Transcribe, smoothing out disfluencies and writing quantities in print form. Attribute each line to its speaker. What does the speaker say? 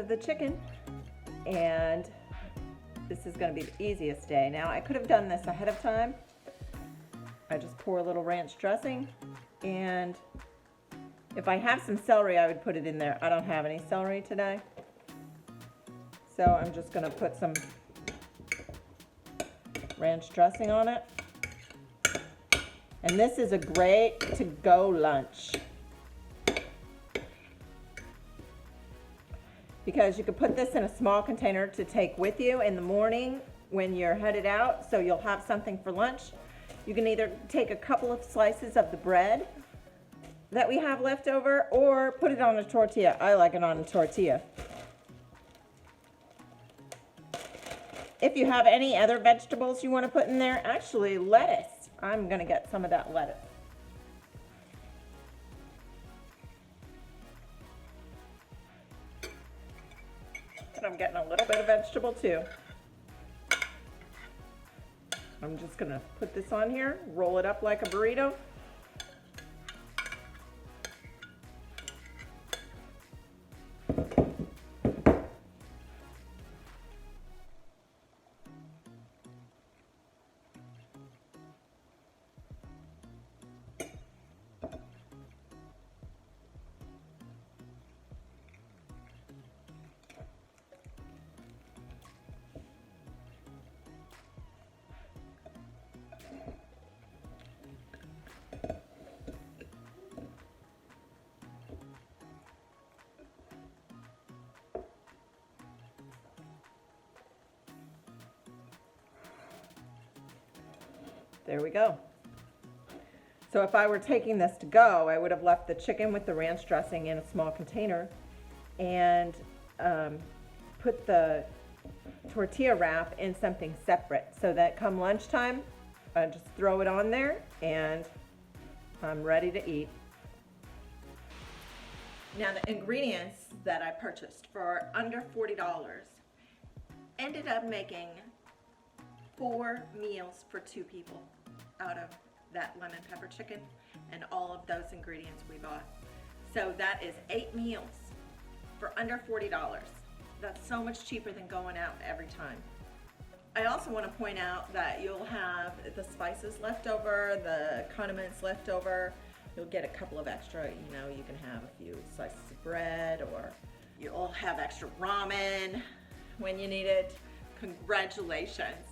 Speaker 1: of the chicken, and this is going to be the easiest day. Now, I could have done this ahead of time. I just pour a little ranch dressing, and if I have some celery, I would put it in there. I don't have any celery today, so I'm just going to put some ranch dressing on it. And this is a great to-go lunch, because you could put this in a small container to take with you in the morning when you're headed out, so you'll have something for lunch. You can either take a couple of slices of the bread that we have left over, or put it on a tortilla. I like it on a tortilla. If you have any other vegetables you want to put in there, actually lettuce. I'm going to get some of that lettuce. And I'm getting a little bit of vegetable too. I'm just going to put this on here, roll it up like a burrito. There we go. So if I were taking this to go, I would have left the chicken with the ranch dressing in a small container and put the tortilla wrap in something separate, so that come lunchtime, I just throw it on there and I'm ready to eat. Now, the ingredients that I purchased for under $40 ended up making 4 meals for 2 people out of that lemon pepper chicken and all of those ingredients we bought. So that is 8 meals for under $40. That's so much cheaper than going out every time. I also want to point out that you'll have the spices left over, the condiments left over. You'll get a couple of extra, you know, you can have a few slices of bread, or you'll have extra ramen when you need it. Congratulations.